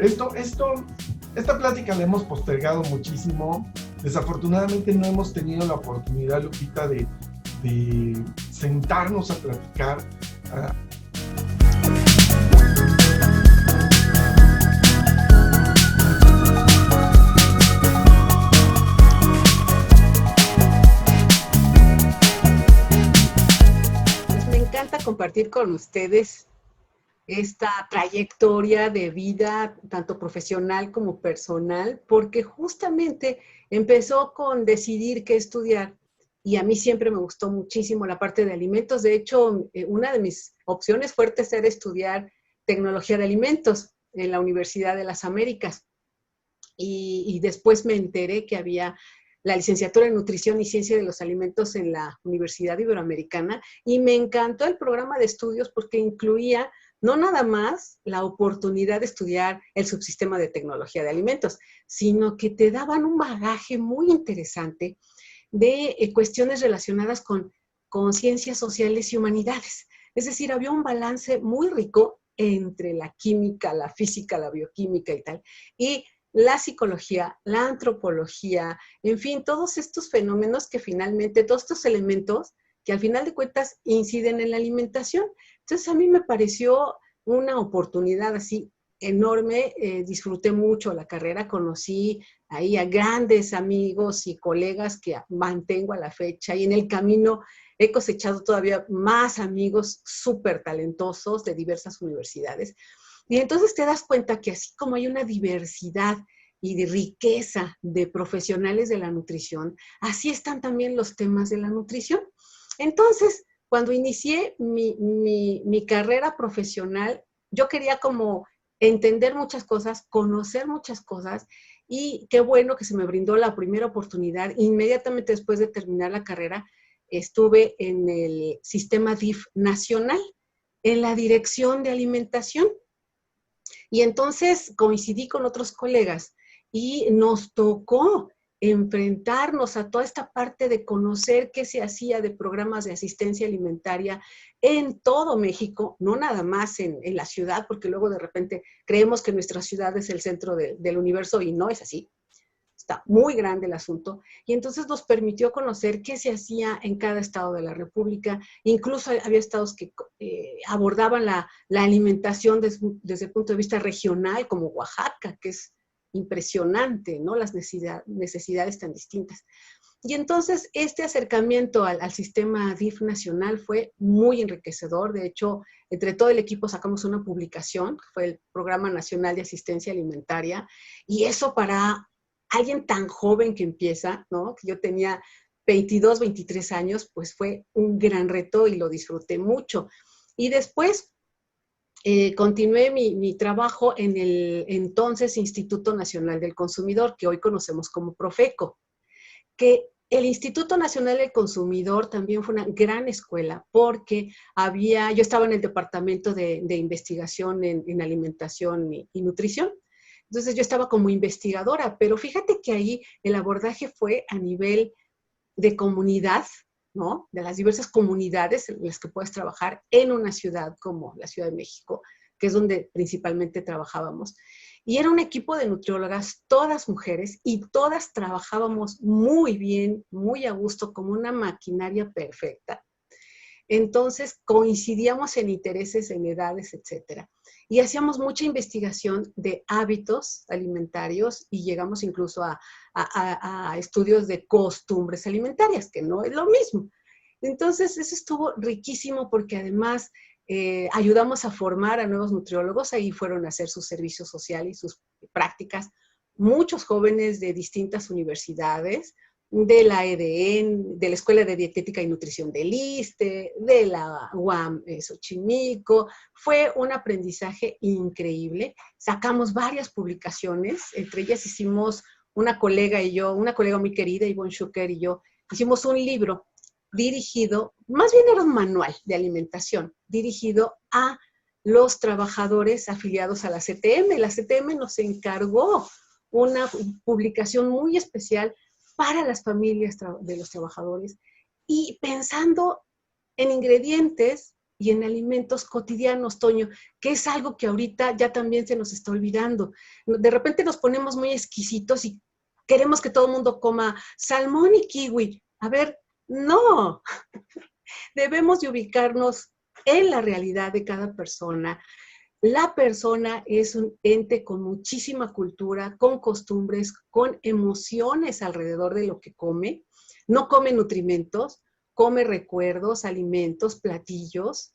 Esta plática la hemos postergado muchísimo. Desafortunadamente no hemos tenido la oportunidad, Lupita, de sentarnos a platicar. Pues me encanta compartir con ustedes esta trayectoria de vida, tanto profesional como personal, porque justamente empezó con decidir qué estudiar. Y a mí siempre me gustó muchísimo la parte de alimentos. De hecho, una de mis opciones fuertes era estudiar tecnología de alimentos en la Universidad de las Américas. Y después me enteré que había la licenciatura en Nutrición y Ciencia de los Alimentos en la Universidad Iberoamericana, y me encantó el programa de estudios porque incluía no nada más la oportunidad de estudiar el subsistema de tecnología de alimentos, sino que te daban un bagaje muy interesante de cuestiones relacionadas con ciencias sociales y humanidades. Es decir, había un balance muy rico entre la química, la física, la bioquímica y tal, y la psicología, la antropología, en fin, todos estos fenómenos que finalmente, todos estos elementos que al final de cuentas inciden en la alimentación. Entonces a mí me pareció una oportunidad así enorme, disfruté mucho la carrera, conocí ahí a grandes amigos y colegas que mantengo a la fecha, y en el camino he cosechado todavía más amigos súper talentosos de diversas universidades. Y entonces te das cuenta que así como hay una diversidad y de riqueza de profesionales de la nutrición, así están también los temas de la nutrición. Entonces, cuando inicié mi carrera profesional, yo quería como entender muchas cosas, conocer muchas cosas, y qué bueno que se me brindó la primera oportunidad. Inmediatamente después de terminar la carrera, estuve en el sistema DIF nacional, en la dirección de alimentación. Y entonces coincidí con otros colegas y nos tocó enfrentarnos a toda esta parte de conocer qué se hacía de programas de asistencia alimentaria en todo México, no nada más en la ciudad, porque luego de repente creemos que nuestra ciudad es el centro del universo y no es así. Está muy grande el asunto, y entonces nos permitió conocer qué se hacía en cada estado de la República. Incluso había estados que abordaban la alimentación desde el punto de vista regional, como Oaxaca, que es impresionante, ¿no? Las necesidades tan distintas. Y entonces este acercamiento al sistema DIF nacional fue muy enriquecedor. De hecho, entre todo el equipo sacamos una publicación, que fue el Programa Nacional de Asistencia Alimentaria, y eso para alguien tan joven que empieza, ¿no? Que yo tenía 22, 23 años, pues fue un gran reto y lo disfruté mucho. Y después continué mi trabajo en el entonces Instituto Nacional del Consumidor, que hoy conocemos como Profeco, que el Instituto Nacional del Consumidor también fue una gran escuela, porque yo estaba en el departamento de investigación en alimentación y nutrición. Entonces yo estaba como investigadora, pero fíjate que ahí el abordaje fue a nivel de comunidad, ¿no? De las diversas comunidades en las que puedes trabajar en una ciudad como la Ciudad de México, que es donde principalmente trabajábamos. Y era un equipo de nutriólogas, todas mujeres, y todas trabajábamos muy bien, muy a gusto, como una maquinaria perfecta. Entonces coincidíamos en intereses, en edades, etcétera. Y hacíamos mucha investigación de hábitos alimentarios, y llegamos incluso a estudios de costumbres alimentarias, que no es lo mismo. Entonces eso estuvo riquísimo, porque además ayudamos a formar a nuevos nutriólogos. Ahí fueron a hacer su servicio social y sus prácticas muchos jóvenes de distintas universidades, de la EDN, de la Escuela de Dietética y Nutrición del ISSSTE, de la UAM Xochimilco. Fue un aprendizaje increíble. Sacamos varias publicaciones, entre ellas hicimos una colega muy querida, Ivonne Schucker, y yo, hicimos un libro dirigido, más bien era un manual de alimentación, dirigido a los trabajadores afiliados a la CTM. La CTM nos encargó una publicación muy especial para las familias de los trabajadores, y pensando en ingredientes y en alimentos cotidianos, Toño, que es algo que ahorita ya también se nos está olvidando. De repente nos ponemos muy exquisitos y queremos que todo el mundo coma salmón y kiwi. A ver, no, debemos de ubicarnos en la realidad de cada persona. La persona es un ente con muchísima cultura, con costumbres, con emociones alrededor de lo que come. No come nutrimentos, come recuerdos, alimentos, platillos.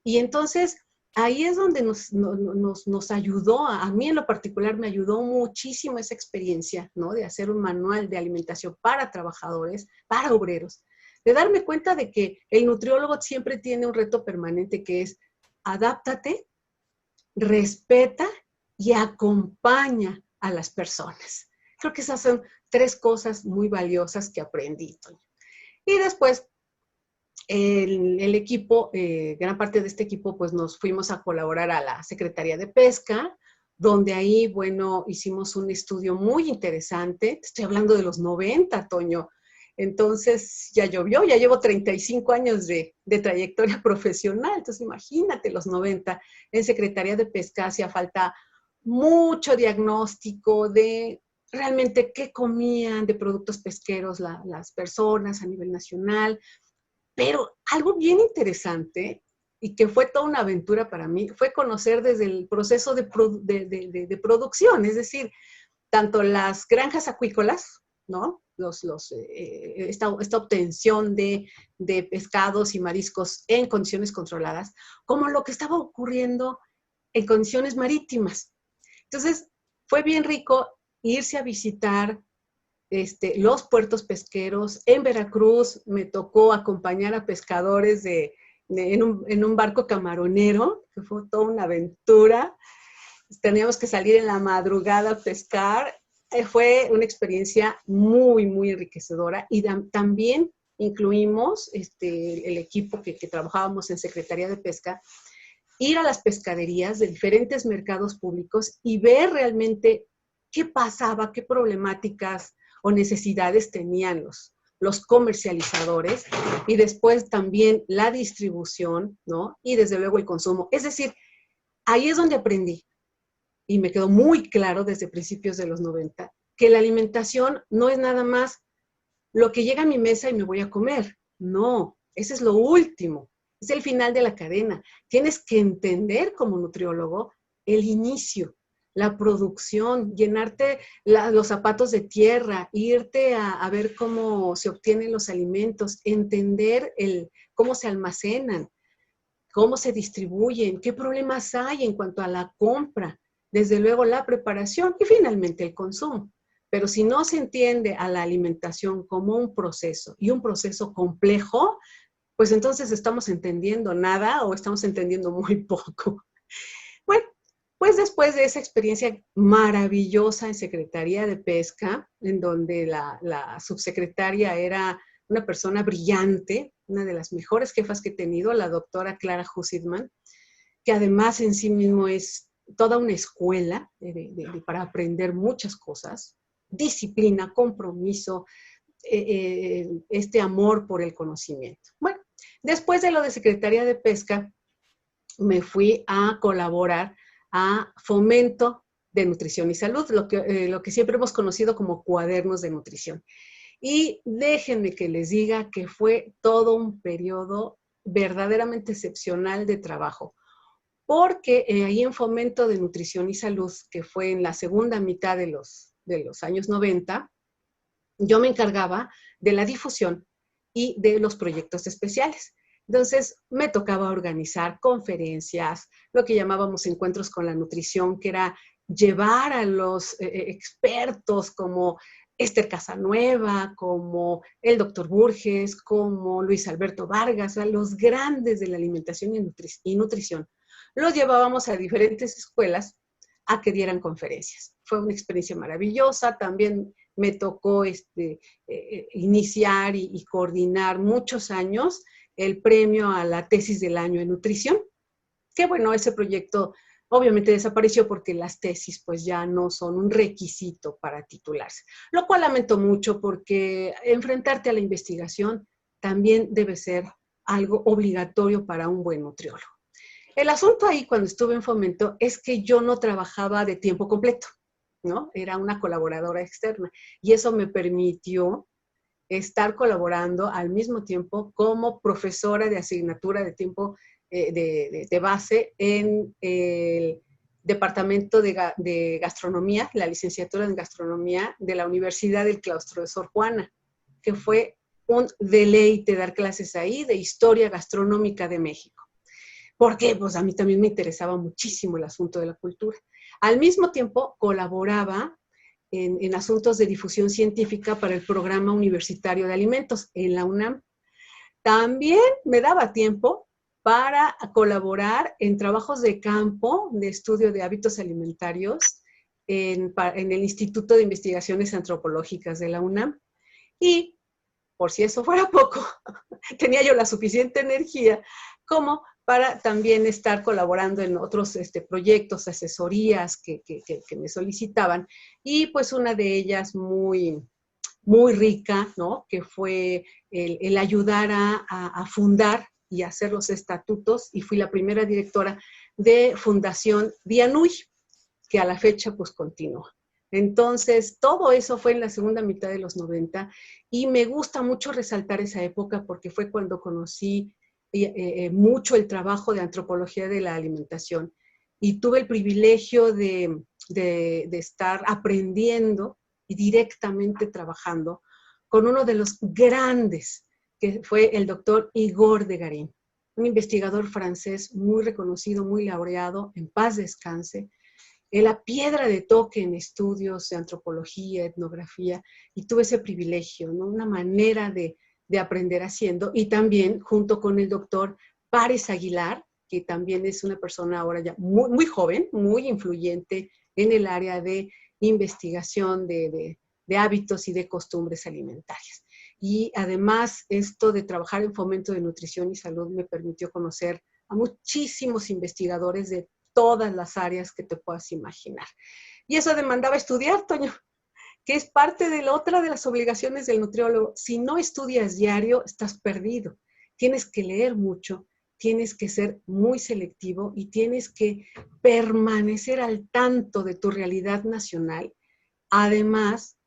Y entonces ahí es donde nos ayudó, a mí en lo particular me ayudó muchísimo esa experiencia, ¿no? De hacer un manual de alimentación para trabajadores, para obreros, de darme cuenta de que el nutriólogo siempre tiene un reto permanente que es adáptate, respeta y acompaña a las personas. Creo que esas son 3 cosas muy valiosas que aprendí, Toño. Y después, el equipo, gran parte de este equipo, pues nos fuimos a colaborar a la Secretaría de Pesca, donde ahí, bueno, hicimos un estudio muy interesante. Estoy hablando de los 90, Toño. Entonces, ya llovió, ya llevo 35 años de trayectoria profesional. Entonces, imagínate, los 90, en Secretaría de Pesca hacía falta mucho diagnóstico de realmente qué comían de productos pesqueros las personas a nivel nacional. Pero algo bien interesante y que fue toda una aventura para mí fue conocer desde el proceso de producción, es decir, tanto las granjas acuícolas, ¿no? Esta obtención de pescados y mariscos en condiciones controladas, como lo que estaba ocurriendo en condiciones marítimas. Entonces, fue bien rico irse a visitar los puertos pesqueros. En Veracruz me tocó acompañar a pescadores en un barco camaronero, que fue toda una aventura. Teníamos que salir en la madrugada a pescar. Fue una experiencia muy, muy enriquecedora y también incluimos el equipo que trabajábamos en Secretaría de Pesca, ir a las pescaderías de diferentes mercados públicos y ver realmente qué pasaba, qué problemáticas o necesidades tenían los comercializadores y después también la distribución, ¿no? Y desde luego el consumo. Es decir, ahí es donde aprendí y me quedó muy claro desde principios de los 90 que la alimentación no es nada más lo que llega a mi mesa y me voy a comer. No, ese es lo último. Es el final de la cadena. Tienes que entender como nutriólogo el inicio, la producción, llenarte los zapatos de tierra, irte a ver cómo se obtienen los alimentos, entender cómo se almacenan, cómo se distribuyen, qué problemas hay en cuanto a la compra, desde luego la preparación y finalmente el consumo. Pero si no se entiende a la alimentación como un proceso y un proceso complejo, pues entonces estamos entendiendo nada o estamos entendiendo muy poco. Bueno, pues después de esa experiencia maravillosa en Secretaría de Pesca, en donde la subsecretaria era una persona brillante, una de las mejores jefas que he tenido, la doctora Clara Hussidman, que además en sí mismo es toda una escuela para aprender muchas cosas, disciplina, compromiso, este amor por el conocimiento. Bueno, después de lo de Secretaría de Pesca, me fui a colaborar a Fomento de Nutrición y Salud, lo que siempre hemos conocido como cuadernos de nutrición. Y déjenme que les diga que fue todo un periodo verdaderamente excepcional de trabajo, porque ahí en Fomento de Nutrición y Salud, que fue en la segunda mitad de los años 90, yo me encargaba de la difusión y de los proyectos especiales. Entonces, me tocaba organizar conferencias, lo que llamábamos encuentros con la nutrición, que era llevar a los expertos como Esther Casanueva, como el doctor Burges, como Luis Alberto Vargas, a los grandes de la alimentación y nutrición. Los llevábamos a diferentes escuelas a que dieran conferencias. Fue una experiencia maravillosa. También me tocó iniciar y coordinar muchos años el premio a la tesis del año en nutrición, que bueno, ese proyecto obviamente desapareció porque las tesis pues ya no son un requisito para titularse, lo cual lamento mucho porque enfrentarte a la investigación también debe ser algo obligatorio para un buen nutriólogo. El asunto ahí, cuando estuve en Fomento, es que yo no trabajaba de tiempo completo, ¿no? Era una colaboradora externa y eso me permitió estar colaborando al mismo tiempo como profesora de asignatura de tiempo de base en el Departamento de Gastronomía, la licenciatura en Gastronomía de la Universidad del Claustro de Sor Juana, que fue un deleite dar clases ahí de historia gastronómica de México. Porque pues a mí también me interesaba muchísimo el asunto de la cultura. Al mismo tiempo colaboraba en asuntos de difusión científica para el Programa Universitario de Alimentos en la UNAM. También me daba tiempo para colaborar en trabajos de campo de estudio de hábitos alimentarios en el Instituto de Investigaciones Antropológicas de la UNAM. Y, por si eso fuera poco, tenía yo la suficiente energía como para también estar colaborando en otros proyectos, asesorías que me solicitaban. Y pues una de ellas muy rica, ¿no? Que fue el ayudar a fundar y hacer los estatutos, y fui la primera directora de Fundación Dianuy, que a la fecha pues continúa. Entonces, todo eso fue en la segunda mitad de los 90 y me gusta mucho resaltar esa época porque fue cuando conocí mucho el trabajo de antropología de la alimentación y tuve el privilegio de estar aprendiendo y directamente trabajando con uno de los grandes, que fue el doctor Igor de Garín, un investigador francés muy reconocido, muy laureado, en paz descanse, la piedra de toque en estudios de antropología, etnografía, y tuve ese privilegio, ¿no? Una manera de aprender haciendo, y también junto con el doctor Párez Aguilar, que también es una persona ahora ya muy, muy joven, muy influyente en el área de investigación de hábitos y de costumbres alimentarias. Y además esto de trabajar en fomento de nutrición y salud me permitió conocer a muchísimos investigadores de todas las áreas que te puedas imaginar. Y eso demandaba estudiar, Toño, que es parte de la otra de las obligaciones del nutriólogo. Si no estudias diario, estás perdido. Tienes que leer mucho, tienes que ser muy selectivo y tienes que permanecer al tanto de tu realidad nacional, además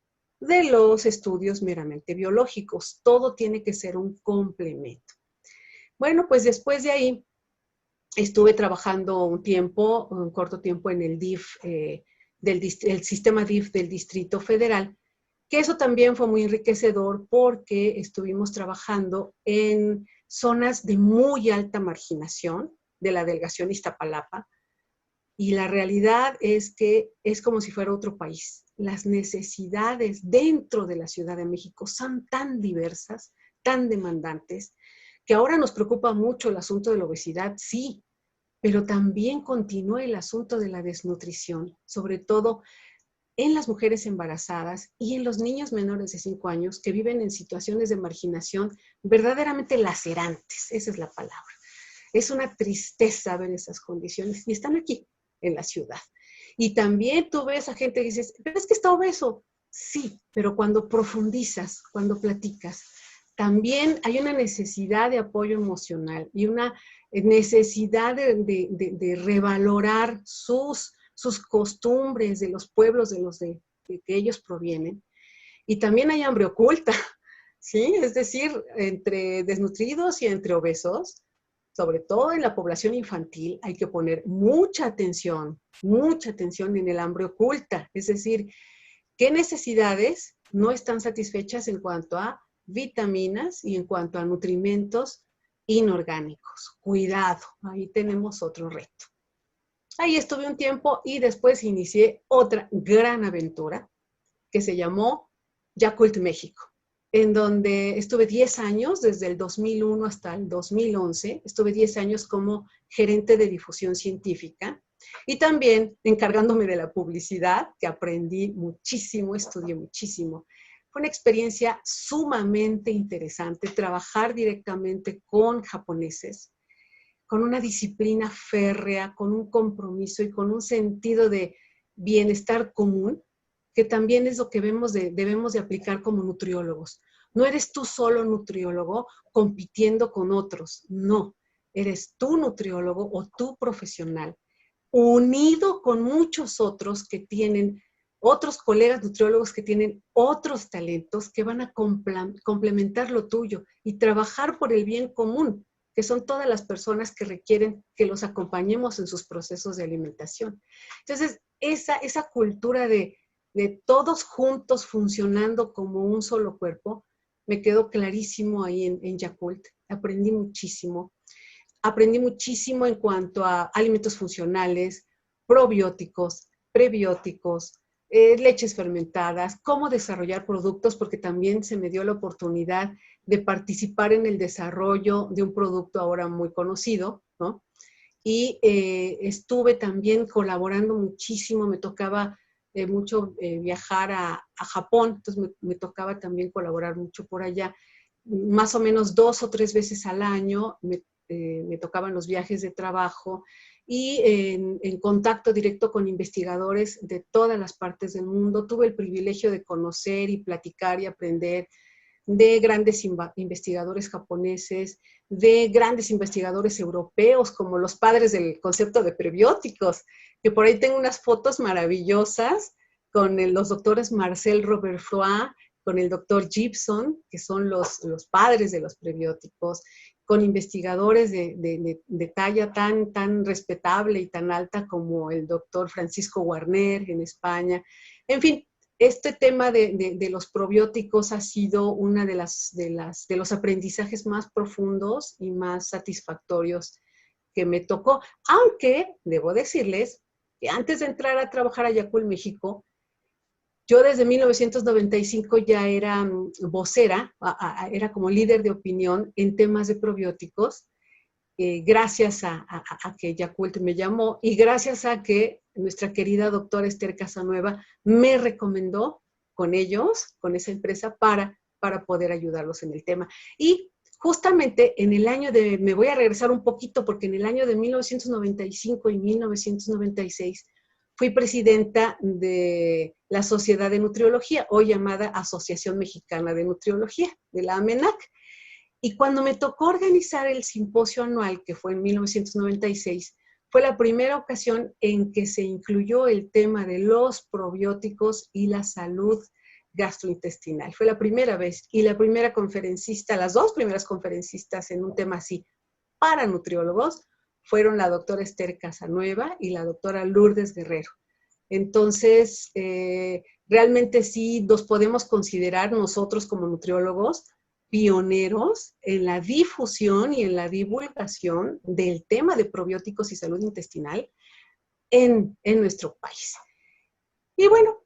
de los estudios meramente biológicos. Todo tiene que ser un complemento. Bueno, pues después de ahí estuve trabajando un corto tiempo en el DIF, el sistema DIF del Distrito Federal, que eso también fue muy enriquecedor porque estuvimos trabajando en zonas de muy alta marginación de la delegación Iztapalapa, y la realidad es que es como si fuera otro país. Las necesidades dentro de la Ciudad de México son tan diversas, tan demandantes, que ahora nos preocupa mucho el asunto de la obesidad, sí, pero también continúa el asunto de la desnutrición, sobre todo en las mujeres embarazadas y en los niños menores de 5 años que viven en situaciones de marginación verdaderamente lacerantes, esa es la palabra. Es una tristeza ver esas condiciones y están aquí en la ciudad. Y también tú ves a gente que dices, pero es que está obeso. Sí, pero cuando profundizas, cuando platicas, también hay una necesidad de apoyo emocional y una necesidad de revalorar sus costumbres de los pueblos de los de que ellos provienen. Y también hay hambre oculta, ¿sí? Es decir, entre desnutridos y entre obesos, sobre todo en la población infantil, hay que poner mucha atención en el hambre oculta. Es decir, qué necesidades no están satisfechas en cuanto a vitaminas y en cuanto a nutrimentos inorgánicos. Cuidado, ahí tenemos otro reto. Ahí estuve un tiempo y después inicié otra gran aventura que se llamó Yakult México, en donde estuve 10 años, desde el 2001 hasta el 2011, estuve 10 años como gerente de difusión científica y también encargándome de la publicidad, que aprendí muchísimo, estudié muchísimo. Fue una experiencia sumamente interesante, trabajar directamente con japoneses, con una disciplina férrea, con un compromiso y con un sentido de bienestar común, que también es lo que debemos de aplicar como nutriólogos. No eres tú solo nutriólogo compitiendo con otros, no. Eres tú nutriólogo o tú profesional, unido con muchos otros que tienen, otros colegas nutriólogos que tienen otros talentos que van a complementar lo tuyo y trabajar por el bien común, que son todas las personas que requieren que los acompañemos en sus procesos de alimentación. Entonces, esa cultura de todos juntos funcionando como un solo cuerpo, me quedó clarísimo ahí en Yakult. Aprendí muchísimo. Aprendí muchísimo en cuanto a alimentos funcionales, probióticos, prebióticos, leches fermentadas, cómo desarrollar productos, porque también se me dio la oportunidad de participar en el desarrollo de un producto ahora muy conocido, ¿no? Y estuve también colaborando muchísimo, me tocaba mucho viajar a Japón, entonces me tocaba también colaborar mucho por allá. Más o menos 2 o 3 veces al año me tocaban los viajes de trabajo y en contacto directo con investigadores de todas las partes del mundo. Tuve el privilegio de conocer y platicar y aprender de grandes investigadores japoneses, de grandes investigadores europeos, como los padres del concepto de prebióticos, que por ahí tengo unas fotos maravillosas con los doctores Marcel Roberfroy, con el doctor Gibson, que son los padres de los prebióticos, con investigadores de talla tan respetable y tan alta como el doctor Francisco Warner en España. En fin, este tema de los probióticos ha sido uno de los aprendizajes más profundos y más satisfactorios que me tocó, aunque debo decirles que antes de entrar a trabajar a Yakult México, yo desde 1995 ya era vocera, era como líder de opinión en temas de probióticos, gracias a que Yakult me llamó y gracias a que nuestra querida doctora Esther Casanueva me recomendó con ellos, con esa empresa, para poder ayudarlos en el tema. Y justamente en el año me voy a regresar un poquito, porque en el año de 1995 y 1996 fui presidenta de la Sociedad de Nutriología, hoy llamada Asociación Mexicana de Nutriología, de la AMENAC. Y cuando me tocó organizar el simposio anual, que fue en 1996, fue la primera ocasión en que se incluyó el tema de los probióticos y la salud gastrointestinal. Fue la primera vez y la primera conferencista, las dos primeras conferencistas en un tema así para nutriólogos, fueron la doctora Esther Casanueva y la doctora Lourdes Guerrero. Entonces, realmente sí nos podemos considerar nosotros como nutriólogos pioneros en la difusión y en la divulgación del tema de probióticos y salud intestinal en nuestro país. Y bueno,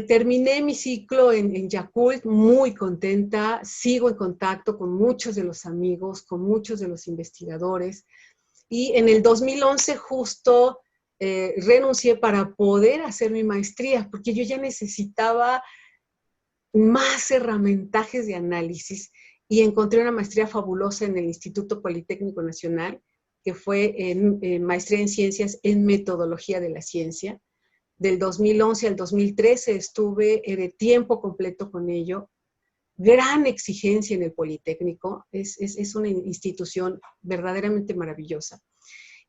terminé mi ciclo en Yakult muy contenta, sigo en contacto con muchos de los amigos, con muchos de los investigadores, y en el 2011 justo renuncié para poder hacer mi maestría, porque yo ya necesitaba más herramientas de análisis y encontré una maestría fabulosa en el Instituto Politécnico Nacional, que fue en maestría en ciencias en metodología de la ciencia. Del 2011 al 2013 estuve de tiempo completo con ello. Gran exigencia en el Politécnico, es una institución verdaderamente maravillosa.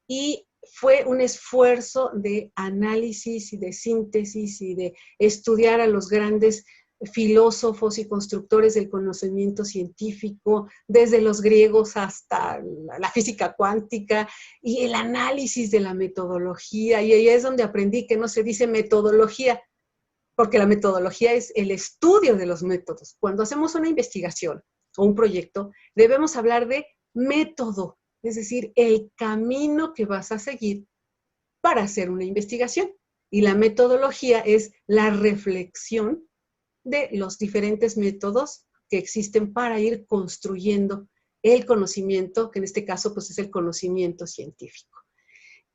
Y fue un esfuerzo de análisis y de síntesis y de estudiar a los grandes filósofos y constructores del conocimiento científico, desde los griegos hasta la física cuántica, y el análisis de la metodología. Y ahí es donde aprendí que no se dice metodología, porque la metodología es el estudio de los métodos. Cuando hacemos una investigación o un proyecto, debemos hablar de método, es decir, el camino que vas a seguir para hacer una investigación. Y la metodología es la reflexión de los diferentes métodos que existen para ir construyendo el conocimiento, que en este caso pues es el conocimiento científico.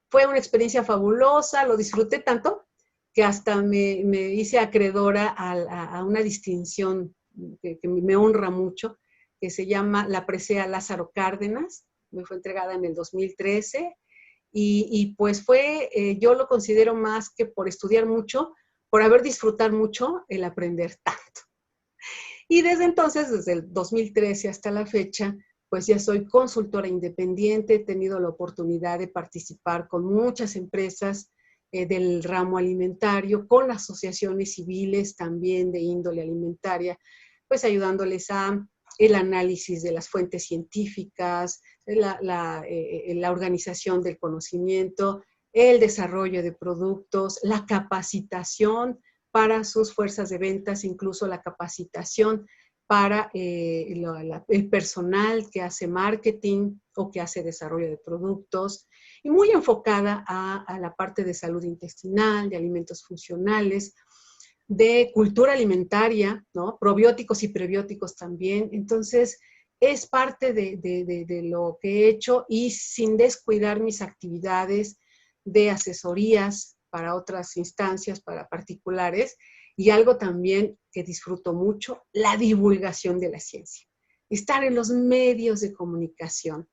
Fue una experiencia fabulosa, lo disfruté tanto que hasta me hice acreedora a una distinción que me honra mucho, que se llama la presea Lázaro Cárdenas. Me fue entregada en el 2013 y pues yo lo considero más que por estudiar mucho, por haber disfrutado mucho el aprender tanto. Y desde entonces, desde el 2013 hasta la fecha, pues ya soy consultora independiente, he tenido la oportunidad de participar con muchas empresas del ramo alimentario, con asociaciones civiles también de índole alimentaria, pues ayudándoles a el análisis de las fuentes científicas, la organización del conocimiento, el desarrollo de productos, la capacitación para sus fuerzas de ventas, incluso la capacitación para el personal que hace marketing o que hace desarrollo de productos, y muy enfocada a la parte de salud intestinal, de alimentos funcionales, de cultura alimentaria, ¿no? Probióticos y prebióticos también. Entonces, es parte de lo que he hecho y sin descuidar mis actividades de asesorías para otras instancias, para particulares, y algo también que disfruto mucho, la divulgación de la ciencia. Estar en los medios de comunicación.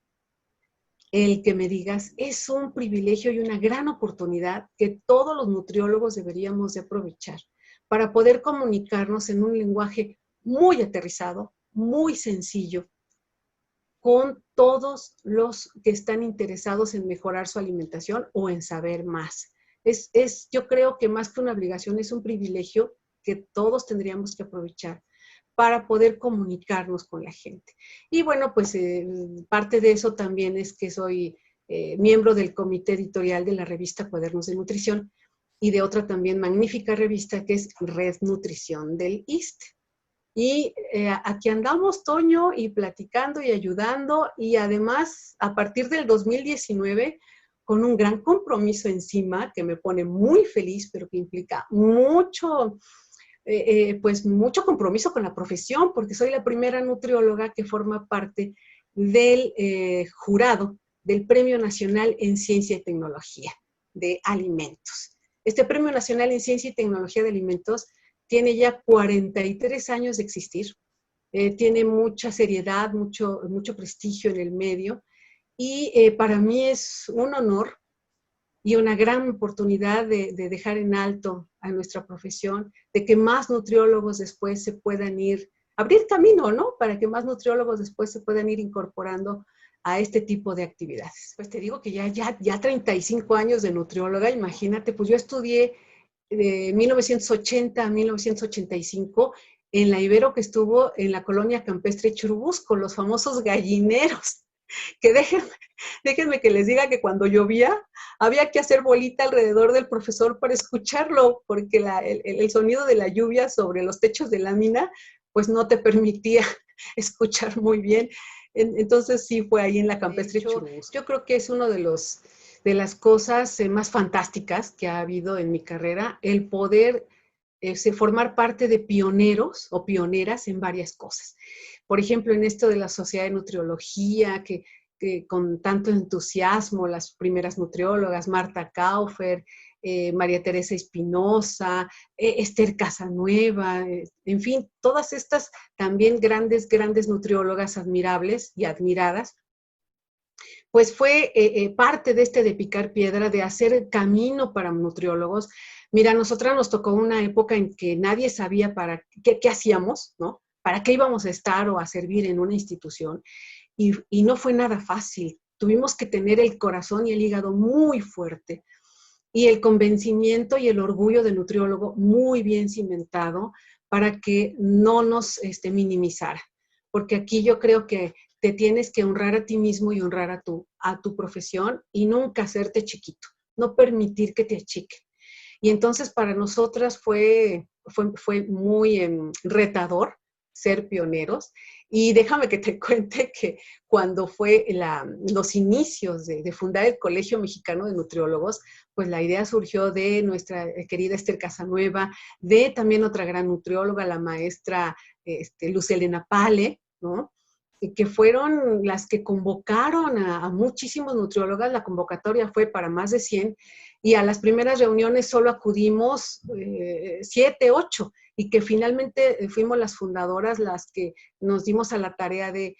El que me digas es un privilegio y una gran oportunidad que todos los nutriólogos deberíamos de aprovechar para poder comunicarnos en un lenguaje muy aterrizado, muy sencillo, con todos los que están interesados en mejorar su alimentación o en saber más. Yo creo que más que una obligación, es un privilegio que todos tendríamos que aprovechar para poder comunicarnos con la gente. Y bueno, pues parte de eso también es que soy miembro del comité editorial de la revista Cuadernos de Nutrición y de otra también magnífica revista que es Red Nutrición del ISSSTE. Y aquí andamos, Toño, y platicando y ayudando, y además a partir del 2019 con un gran compromiso encima que me pone muy feliz, pero que implica mucho, pues mucho compromiso con la profesión, porque soy la primera nutrióloga que forma parte del jurado del Premio Nacional en Ciencia y Tecnología de Alimentos. Este Premio Nacional en Ciencia y Tecnología de Alimentos tiene ya 43 años de existir, tiene mucha seriedad, mucho prestigio en el medio, y para mí es un honor y una gran oportunidad de dejar en alto a nuestra profesión, de que más nutriólogos después se puedan ir, abrir camino, ¿no? Para que más nutriólogos después se puedan ir incorporando a este tipo de actividades. Pues te digo que ya 35 años de nutrióloga, imagínate, pues yo estudié de 1980 a 1985 en la Ibero, que estuvo en la colonia campestre Churubusco, los famosos gallineros, que déjenme que les diga que cuando llovía había que hacer bolita alrededor del profesor para escucharlo, porque el sonido de la lluvia sobre los techos de lámina pues no te permitía escuchar muy bien. Entonces sí fue ahí en la campestre Churubusco. Yo creo que es uno de las cosas más fantásticas que ha habido en mi carrera, el poder formar parte de pioneros o pioneras en varias cosas. Por ejemplo, en esto de la Sociedad de Nutriología, que con tanto entusiasmo las primeras nutriólogas, Marta Kaufer, María Teresa Espinosa, Esther Casanueva, en fin, todas estas también grandes nutriólogas admirables y admiradas, pues fue parte de de picar piedra, de hacer camino para nutriólogos. Mira, a nosotras nos tocó una época en que nadie sabía para qué hacíamos, ¿no? Para qué íbamos a estar o a servir en una institución. Y no fue nada fácil. Tuvimos que tener el corazón y el hígado muy fuerte y el convencimiento y el orgullo del nutriólogo muy bien cimentado para que no nos minimizara. Porque aquí yo creo que te tienes que honrar a ti mismo y honrar a tu profesión y nunca hacerte chiquito, no permitir que te achiquen. Y entonces para nosotras fue muy retador ser pioneros. Y déjame que te cuente que cuando fue los inicios de fundar el Colegio Mexicano de Nutriólogos, pues la idea surgió de nuestra querida Esther Casanueva, de también otra gran nutrióloga, la maestra Luz Elena Pale, ¿no? Y que fueron las que convocaron a muchísimos nutriólogas. La convocatoria fue para más de 100 y a las primeras reuniones solo acudimos 7, 8, y que finalmente fuimos las fundadoras las que nos dimos a la tarea de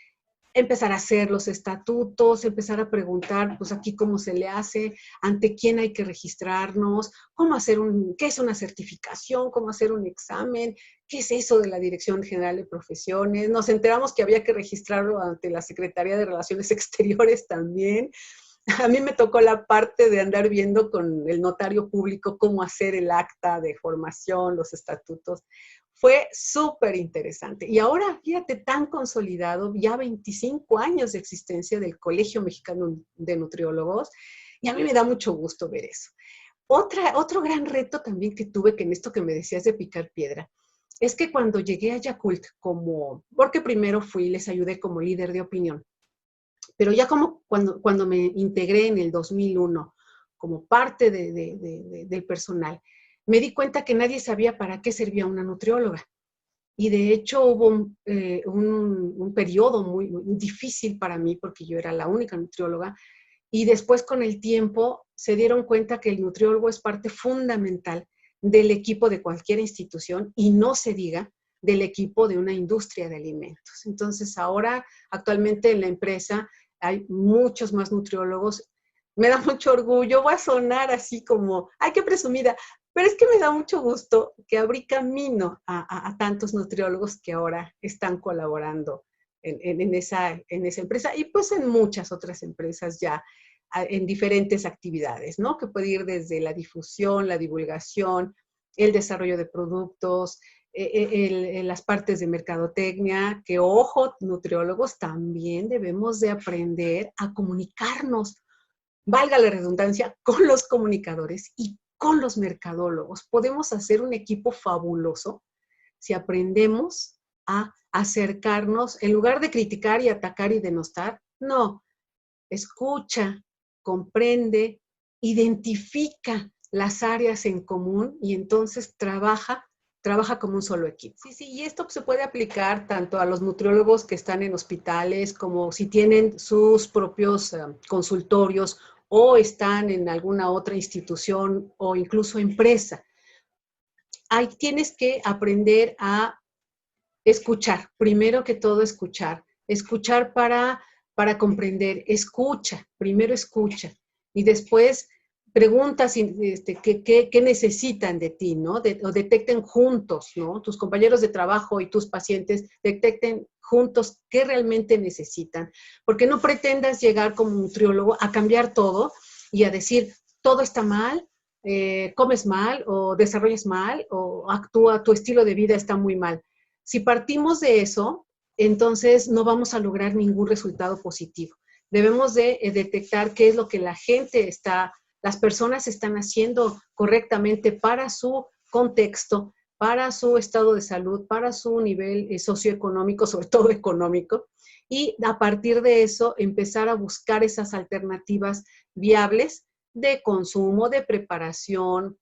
empezar a hacer los estatutos, empezar a preguntar, pues aquí cómo se le hace, ante quién hay que registrarnos, cómo hacer qué es una certificación, cómo hacer un examen, qué es eso de la Dirección General de Profesiones. Nos enteramos que había que registrarlo ante la Secretaría de Relaciones Exteriores también. A mí me tocó la parte de andar viendo con el notario público cómo hacer el acta de formación, los estatutos. Fue súper interesante. Y ahora, fíjate, tan consolidado, ya 25 años de existencia del Colegio Mexicano de Nutriólogos, y a mí me da mucho gusto ver eso. Otro gran reto también que tuve, que en esto que me decías de picar piedra, es que cuando llegué a Yakult, porque primero les ayudé como líder de opinión, pero ya como cuando me integré en el 2001 como parte del personal, me di cuenta que nadie sabía para qué servía una nutrióloga. Y de hecho hubo un periodo muy difícil para mí porque yo era la única nutrióloga. Y después con el tiempo se dieron cuenta que el nutriólogo es parte fundamental del equipo de cualquier institución y no se diga del equipo de una industria de alimentos. Entonces ahora actualmente en la empresa hay muchos más nutriólogos. Me da mucho orgullo, voy a sonar así como, ¡ay, qué presumida! Pero es que me da mucho gusto que abrí camino a tantos nutriólogos que ahora están colaborando en esa empresa y pues en muchas otras empresas ya en diferentes actividades, ¿no? Que puede ir desde la difusión, la divulgación, el desarrollo de productos, las partes de mercadotecnia, que ojo, nutriólogos, también debemos de aprender a comunicarnos, valga la redundancia, con los comunicadores y con los mercadólogos. Podemos hacer un equipo fabuloso si aprendemos a acercarnos, en lugar de criticar y atacar y denostar, no, escucha, comprende, identifica las áreas en común y entonces trabaja como un solo equipo. Sí, y esto se puede aplicar tanto a los nutriólogos que están en hospitales como si tienen sus propios consultorios o están en alguna otra institución o incluso empresa. Ahí tienes que aprender a escuchar, primero que todo escuchar para comprender, primero escucha y después preguntas qué necesitan de ti, ¿no? O detecten juntos, ¿no? Tus compañeros de trabajo y tus pacientes detecten juntos qué realmente necesitan, porque no pretendas llegar como nutriólogo a cambiar todo y a decir, todo está mal, comes mal o desarrollas mal o tu estilo de vida está muy mal. Si partimos de eso, entonces no vamos a lograr ningún resultado positivo. Debemos de detectar qué es lo que las personas están haciendo correctamente para su contexto, para su estado de salud, para su nivel socioeconómico, sobre todo económico, y a partir de eso empezar a buscar esas alternativas viables de consumo, de preparación,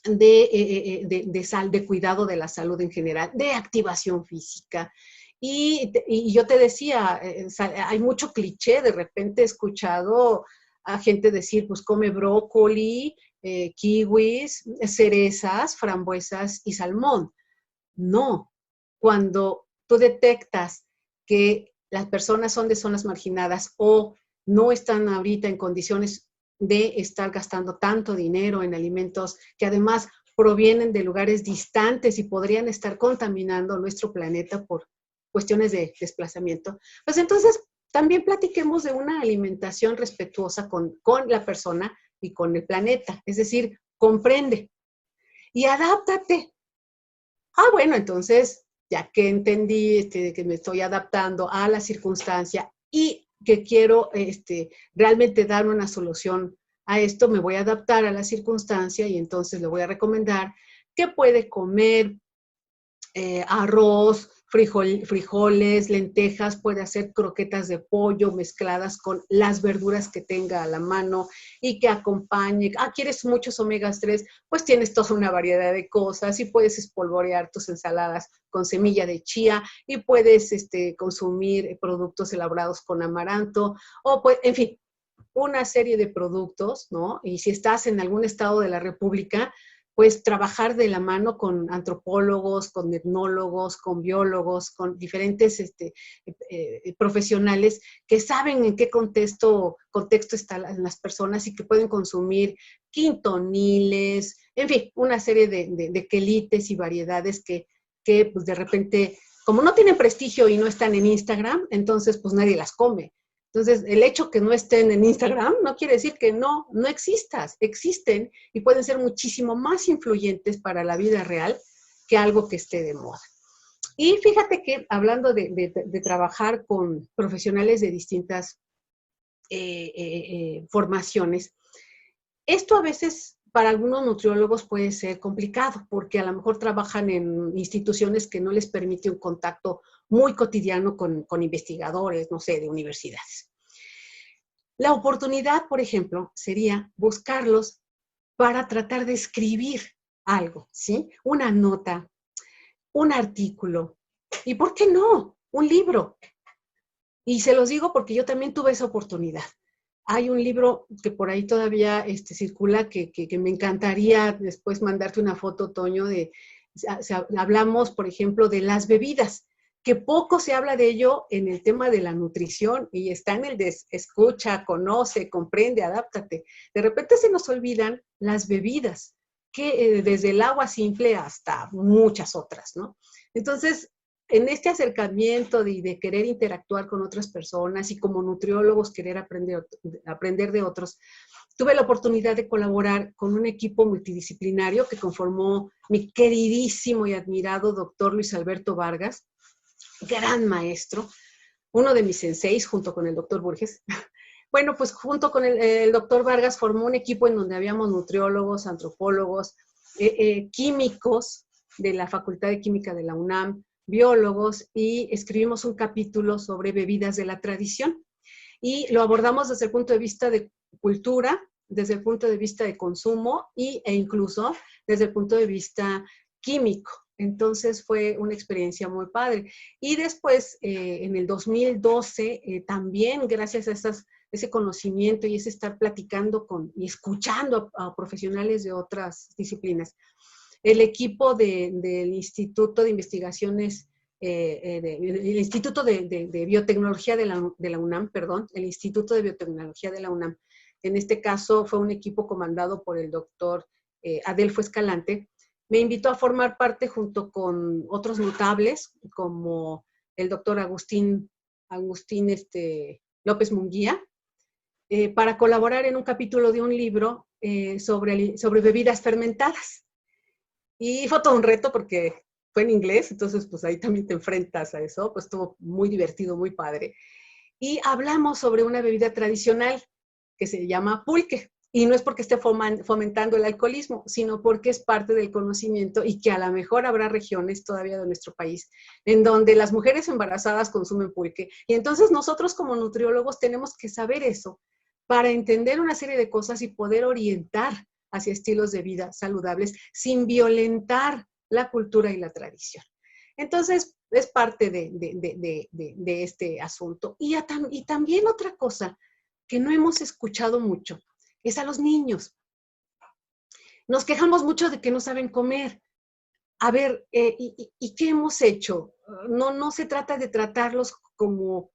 de cuidado de la salud en general, de activación física. Y yo te decía, hay mucho cliché, de repente he escuchado a gente decir, pues come brócoli, kiwis, cerezas, frambuesas y salmón. No, cuando tú detectas que las personas son de zonas marginadas o no están ahorita en condiciones de estar gastando tanto dinero en alimentos que además provienen de lugares distantes y podrían estar contaminando nuestro planeta por cuestiones de desplazamiento, pues entonces también platiquemos de una alimentación respetuosa con la persona y con el planeta, es decir, comprende y adáptate. Bueno, entonces, ya que entendí que me estoy adaptando a la circunstancia y que quiero realmente dar una solución a esto, me voy a adaptar a la circunstancia y entonces le voy a recomendar que puede comer arroz, frijoles, lentejas, puede hacer croquetas de pollo mezcladas con las verduras que tenga a la mano y que acompañe. ¿Quieres muchos omegas 3? Pues tienes toda una variedad de cosas y puedes espolvorear tus ensaladas con semilla de chía y puedes consumir productos elaborados con amaranto o pues, en fin, una serie de productos, ¿no? Y si estás en algún estado de la República, pues trabajar de la mano con antropólogos, con etnólogos, con biólogos, con diferentes profesionales que saben en qué contexto están las personas y que pueden consumir quintoniles, en fin, una serie de quelites y variedades que pues de repente, como no tienen prestigio y no están en Instagram, entonces pues nadie las come. Entonces, el hecho que no estén en Instagram no quiere decir que no existas. Existen y pueden ser muchísimo más influyentes para la vida real que algo que esté de moda. Y fíjate que hablando de trabajar con profesionales de distintas formaciones, esto a veces para algunos nutriólogos puede ser complicado porque a lo mejor trabajan en instituciones que no les permite un contacto muy cotidiano con investigadores, no sé, de universidades. La oportunidad, por ejemplo, sería buscarlos para tratar de escribir algo, ¿sí? Una nota, un artículo, y ¿por qué no? Un libro. Y se los digo porque yo también tuve esa oportunidad. Hay un libro que por ahí todavía circula que me encantaría después mandarte una foto, Toño, hablamos, por ejemplo, de las bebidas, que poco se habla de ello en el tema de la nutrición y está en el de escucha, conoce, comprende, adáptate. De repente se nos olvidan las bebidas, que desde el agua simple hasta muchas otras, ¿no? Entonces, en este acercamiento de querer interactuar con otras personas y como nutriólogos querer aprender de otros, tuve la oportunidad de colaborar con un equipo multidisciplinario que conformó mi queridísimo y admirado doctor Luis Alberto Vargas, gran maestro, uno de mis senseis junto con el doctor Burges. Bueno, pues junto con el doctor Vargas formó un equipo en donde habíamos nutriólogos, antropólogos, químicos de la Facultad de Química de la UNAM, biólogos, y escribimos un capítulo sobre bebidas de la tradición. Y lo abordamos desde el punto de vista de cultura, desde el punto de vista de consumo e incluso desde el punto de vista químico. Entonces fue una experiencia muy padre. Y después, en el 2012, también gracias a ese conocimiento y ese estar platicando y escuchando a profesionales de otras disciplinas, el equipo del Instituto de Investigaciones, el Instituto de Biotecnología de la UNAM, perdón, el Instituto de Biotecnología de la UNAM, en este caso fue un equipo comandado por el doctor Adelfo Escalante, me invitó a formar parte junto con otros notables, como el doctor Agustín López Munguía, para colaborar en un capítulo de un libro sobre bebidas fermentadas. Y fue todo un reto porque fue en inglés, entonces pues ahí también te enfrentas a eso, pues estuvo muy divertido, muy padre. Y hablamos sobre una bebida tradicional que se llama pulque. Y no es porque esté fomentando el alcoholismo, sino porque es parte del conocimiento y que a lo mejor habrá regiones todavía de nuestro país en donde las mujeres embarazadas consumen pulque. Y entonces nosotros como nutriólogos tenemos que saber eso para entender una serie de cosas y poder orientar hacia estilos de vida saludables sin violentar la cultura y la tradición. Entonces, es parte de este asunto. Y también otra cosa que no hemos escuchado mucho es a los niños. Nos quejamos mucho de que no saben comer. A ver, ¿y qué hemos hecho? No se trata de tratarlos como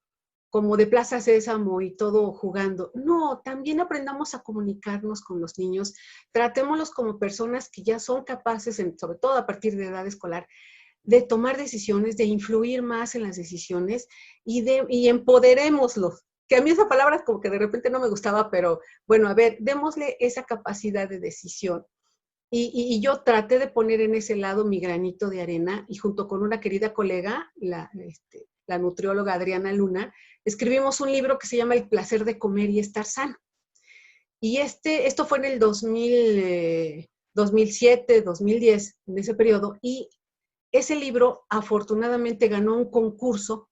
de Plaza Sésamo y todo jugando. No, también aprendamos a comunicarnos con los niños. Tratémoslos como personas que ya son capaces, sobre todo a partir de edad escolar, de tomar decisiones, de influir más en las decisiones y empoderémoslos. Que a mí esa palabra como que de repente no me gustaba, pero bueno, a ver, démosle esa capacidad de decisión. Y yo traté de poner en ese lado mi granito de arena y junto con una querida colega, la nutrióloga Adriana Luna, escribimos un libro que se llama El placer de comer y estar sano. Y esto fue en el 2007, 2010, en ese periodo, y ese libro afortunadamente ganó un concurso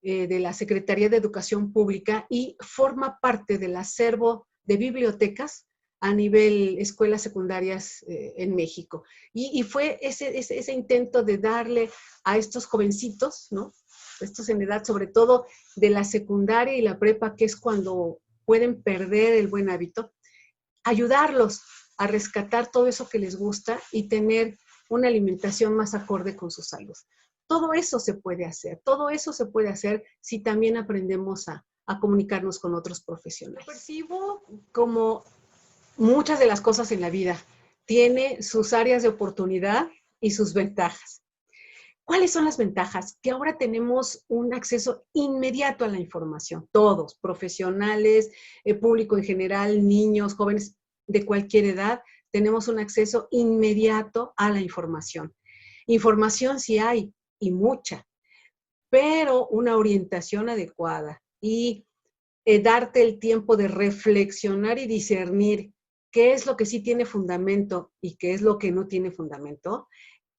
de la Secretaría de Educación Pública y forma parte del acervo de bibliotecas a nivel escuelas secundarias en México. Y fue ese intento de darle a estos jovencitos, ¿no? Estos en edad, sobre todo de la secundaria y la prepa, que es cuando pueden perder el buen hábito, ayudarlos a rescatar todo eso que les gusta y tener una alimentación más acorde con su salud. Todo eso se puede hacer, todo eso se puede hacer si también aprendemos a comunicarnos con otros profesionales. Percibo como muchas de las cosas en la vida, tiene sus áreas de oportunidad y sus ventajas. ¿Cuáles son las ventajas? Que ahora tenemos un acceso inmediato a la información, todos, profesionales, público en general, niños, jóvenes de cualquier edad, tenemos un acceso inmediato a la información. Información sí hay, y mucha, pero una orientación adecuada y darte el tiempo de reflexionar y discernir qué es lo que sí tiene fundamento y qué es lo que no tiene fundamento,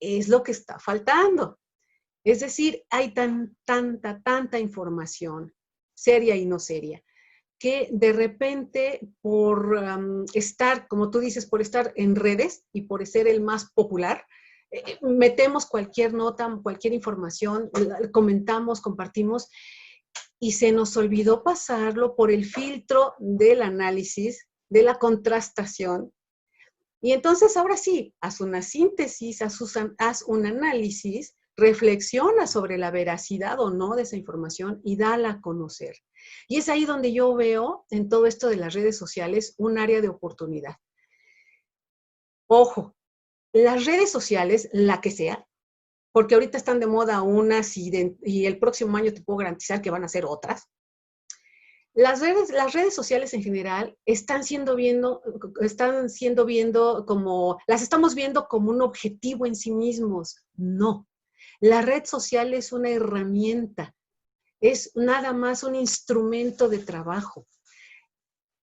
es lo que está faltando. Es decir, hay tanta información, seria y no seria, que de repente por estar, como tú dices, por estar en redes y por ser el más popular, metemos cualquier nota, cualquier información, comentamos, compartimos, y se nos olvidó pasarlo por el filtro del análisis, de la contrastación. Y entonces ahora sí, haz una síntesis, haz un análisis, reflexiona sobre la veracidad o no de esa información y dala a conocer. Y es ahí donde yo veo en todo esto de las redes sociales un área de oportunidad. Ojo, las redes sociales, la que sea, porque ahorita están de moda unas y el próximo año te puedo garantizar que van a ser otras. Las redes sociales en general las estamos viendo como un objetivo en sí mismos. No, la red social es una herramienta, es nada más un instrumento de trabajo.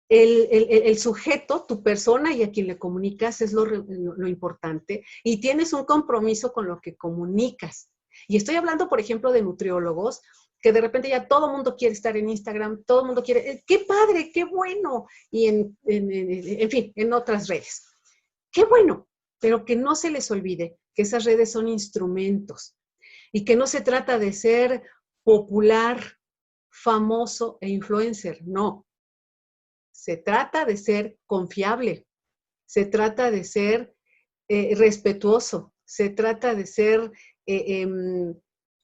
El sujeto, tu persona y a quien le comunicas es lo importante y tienes un compromiso con lo que comunicas. Y estoy hablando, por ejemplo, de nutriólogos que de repente ya todo el mundo quiere estar en Instagram, todo el mundo quiere, ¡qué padre, qué bueno! Y en fin, en otras redes. ¡Qué bueno! Pero que no se les olvide que esas redes son instrumentos y que no se trata de ser popular, famoso e influencer, no. Se trata de ser confiable, se trata de ser respetuoso, se trata de ser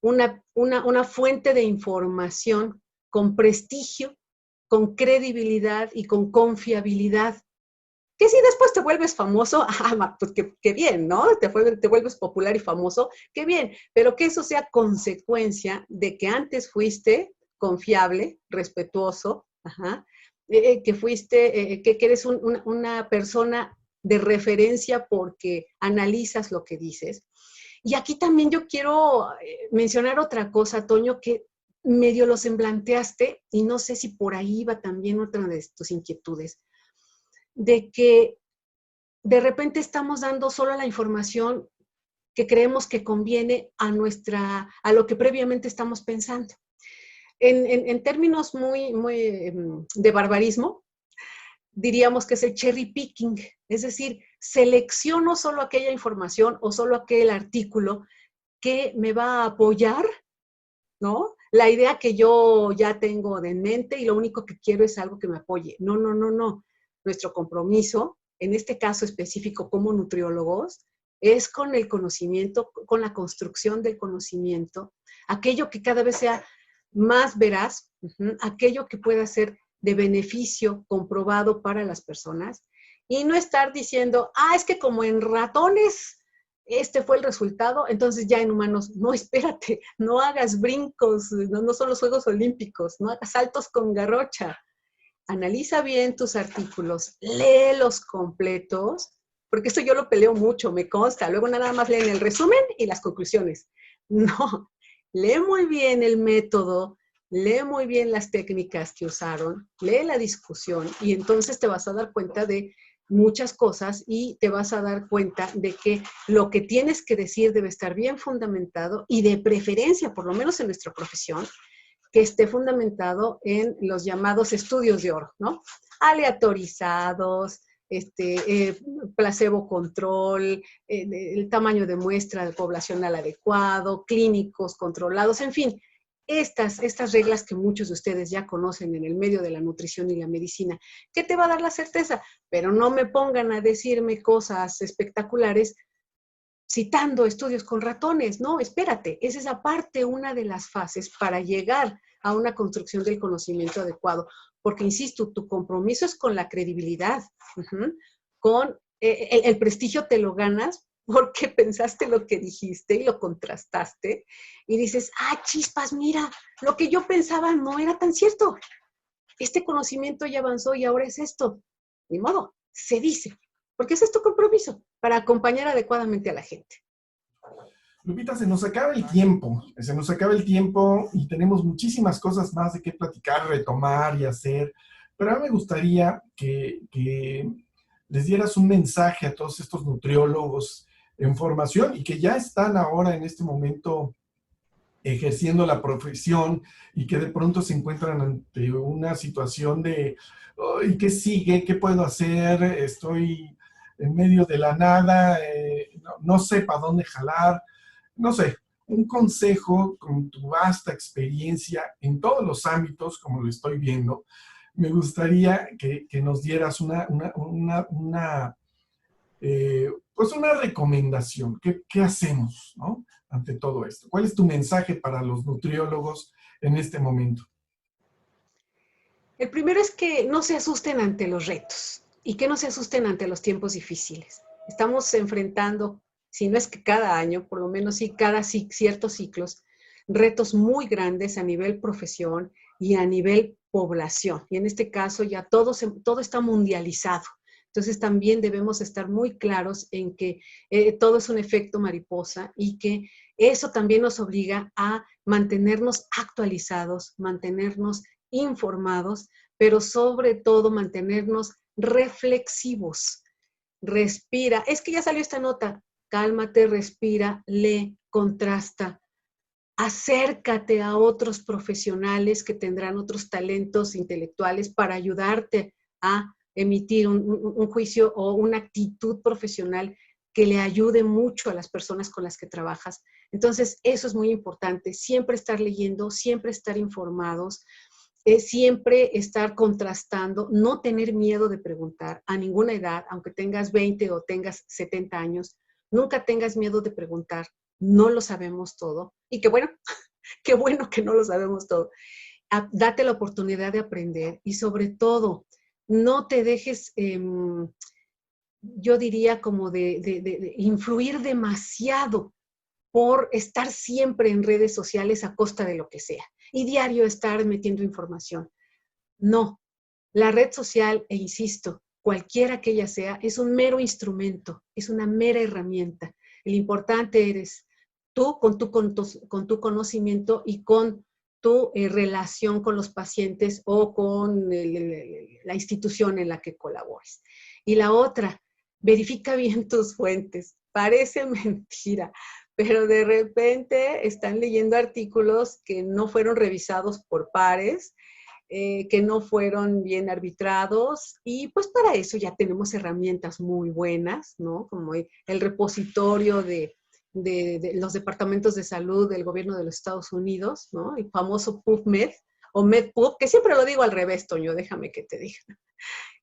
una fuente de información con prestigio, con credibilidad y con confiabilidad. Que si después te vuelves famoso, pues qué bien, ¿no? Te vuelves popular y famoso, qué bien, pero que eso sea consecuencia de que antes fuiste confiable, respetuoso, que eres una persona de referencia porque analizas lo que dices. Y aquí también yo quiero mencionar otra cosa, Toño, que medio lo semblanteaste y no sé si por ahí va también otra de tus inquietudes, de que de repente estamos dando solo la información que creemos que conviene a lo que previamente estamos pensando. En términos muy de barbarismo, diríamos que es el cherry picking, es decir, selecciono solo aquella información o solo aquel artículo que me va a apoyar, ¿no? La idea que yo ya tengo de mente y lo único que quiero es algo que me apoye. No, no, no, no. Nuestro compromiso, en este caso específico como nutriólogos, es con el conocimiento, con la construcción del conocimiento, aquello que cada vez sea más veraz, aquello que pueda ser de beneficio comprobado para las personas y no estar diciendo, es que como en ratones este fue el resultado, entonces ya en humanos, no, espérate, no hagas brincos, no son los Juegos Olímpicos, no hagas saltos con garrocha. Analiza bien tus artículos, léelos completos, porque esto yo lo peleo mucho, me consta, luego nada más leen el resumen y las conclusiones. No, lee muy bien el método, lee muy bien las técnicas que usaron, lee la discusión y entonces te vas a dar cuenta de muchas cosas y te vas a dar cuenta de que lo que tienes que decir debe estar bien fundamentado y de preferencia, por lo menos en nuestra profesión, que esté fundamentado en los llamados estudios de oro, ¿no? Aleatorizados, placebo control, el tamaño de muestra poblacional adecuado, clínicos controlados, en fin, estas reglas que muchos de ustedes ya conocen en el medio de la nutrición y la medicina, ¿qué te va a dar la certeza? Pero no me pongan a decirme cosas espectaculares citando estudios con ratones. No, espérate, esa es aparte una de las fases para llegar a una construcción del conocimiento adecuado. Porque, insisto, tu compromiso es con la credibilidad, con el prestigio te lo ganas porque pensaste lo que dijiste y lo contrastaste y dices, chispas, mira, lo que yo pensaba no era tan cierto. Este conocimiento ya avanzó y ahora es esto. Ni modo, se dice, porque ese es tu compromiso para acompañar adecuadamente a la gente. Lupita, se nos acaba el tiempo y tenemos muchísimas cosas más de qué platicar, retomar y hacer, pero a mí me gustaría que les dieras un mensaje a todos estos nutriólogos en formación y que ya están ahora en este momento ejerciendo la profesión y que de pronto se encuentran ante una situación de ¿y qué sigue? ¿Qué puedo hacer? Estoy en medio de la nada, no sé para dónde jalar. No sé, un consejo con tu vasta experiencia en todos los ámbitos, como lo estoy viendo, me gustaría que nos dieras pues una recomendación. ¿Qué hacemos, ¿no? Ante todo esto? ¿Cuál es tu mensaje para los nutriólogos en este momento? El primero es que no se asusten ante los retos y que no se asusten ante los tiempos difíciles. Estamos enfrentando, si no es que cada año, por lo menos sí cada ciertos ciclos, retos muy grandes a nivel profesión y a nivel población. Y en este caso ya todo está mundializado. Entonces también debemos estar muy claros en que todo es un efecto mariposa y que eso también nos obliga a mantenernos actualizados, mantenernos informados, pero sobre todo mantenernos reflexivos. Respira. Es que ya salió esta nota. Cálmate, respira, lee, contrasta. Acércate a otros profesionales que tendrán otros talentos intelectuales para ayudarte a emitir un juicio o una actitud profesional que le ayude mucho a las personas con las que trabajas. Entonces, eso es muy importante. Siempre estar leyendo, siempre estar informados, siempre estar contrastando, no tener miedo de preguntar a ninguna edad, aunque tengas 20 o tengas 70 años, nunca tengas miedo de preguntar, no lo sabemos todo. Y qué bueno que no lo sabemos todo. Date la oportunidad de aprender y sobre todo, no te dejes, yo diría como de influir demasiado por estar siempre en redes sociales a costa de lo que sea y diario estar metiendo información. No, la red social, e insisto, cualquiera que ella sea, es un mero instrumento, es una mera herramienta. El importante eres tú con tu conocimiento y con tu relación con los pacientes o con la institución en la que colabores. Y la otra, verifica bien tus fuentes. Parece mentira, pero de repente están leyendo artículos que no fueron revisados por pares, que no fueron bien arbitrados y pues para eso ya tenemos herramientas muy buenas, ¿no? Como el repositorio de los departamentos de salud del gobierno de los Estados Unidos, ¿no? El famoso PubMed o MedPub, que siempre lo digo al revés, Toño, déjame que te diga.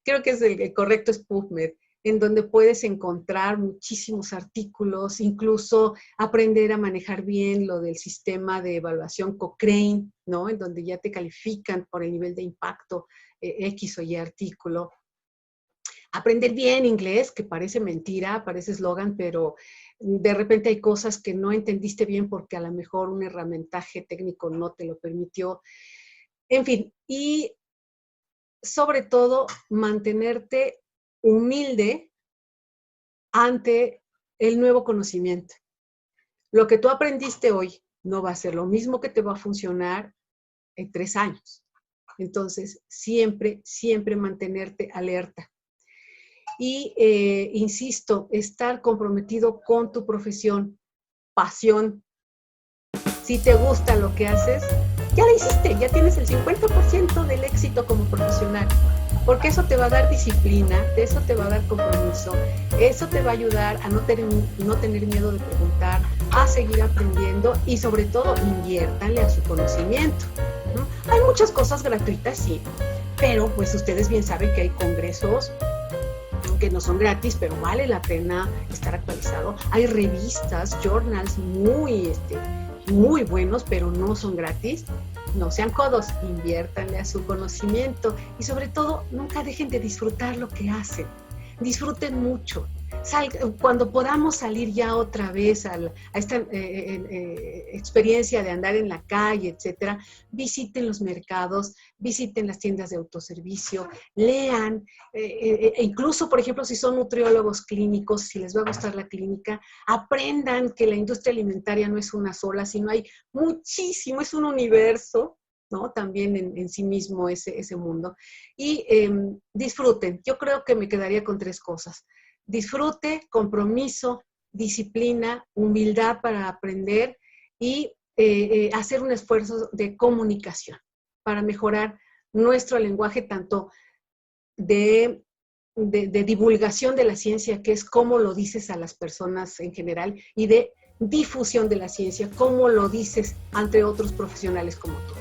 Creo que el correcto es PubMed, en donde puedes encontrar muchísimos artículos, incluso aprender a manejar bien lo del sistema de evaluación Cochrane, ¿no? En donde ya te califican por el nivel de impacto X o Y artículo. Aprender bien inglés, que parece mentira, parece eslogan, pero de repente hay cosas que no entendiste bien porque a lo mejor un herramientaje técnico no te lo permitió. En fin, y sobre todo mantenerte humilde ante el nuevo conocimiento. Lo que tú aprendiste hoy no va a ser lo mismo que te va a funcionar en 3 años. Entonces, siempre, siempre mantenerte alerta. Y, insisto, estar comprometido con tu profesión, pasión. Si te gusta lo que haces, ya la hiciste, ya tienes el 50% del éxito como profesional. Porque eso te va a dar disciplina, eso te va a dar compromiso, eso te va a ayudar a no tener miedo de preguntar, a seguir aprendiendo y sobre todo inviértanle a su conocimiento, ¿no? Hay muchas cosas gratuitas, sí, pero pues ustedes bien saben que hay congresos que no son gratis, pero vale la pena estar actualizado. Hay revistas, journals muy buenos, pero no son gratis. No sean codos, inviértanle a su conocimiento y sobre todo nunca dejen de disfrutar lo que hacen. Disfruten mucho. Cuando podamos salir ya otra vez a esta experiencia de andar en la calle, etcétera, visiten los mercados, visiten las tiendas de autoservicio, lean, incluso, por ejemplo, si son nutriólogos clínicos, si les va a gustar la clínica, aprendan que la industria alimentaria no es una sola, sino hay muchísimo, es un universo, ¿no? También en sí mismo ese mundo. Y disfruten. Yo creo que me quedaría con 3 cosas. Disfrute, compromiso, disciplina, humildad para aprender y hacer un esfuerzo de comunicación para mejorar nuestro lenguaje, tanto de divulgación de la ciencia, que es cómo lo dices a las personas en general, y de difusión de la ciencia, cómo lo dices ante otros profesionales como tú.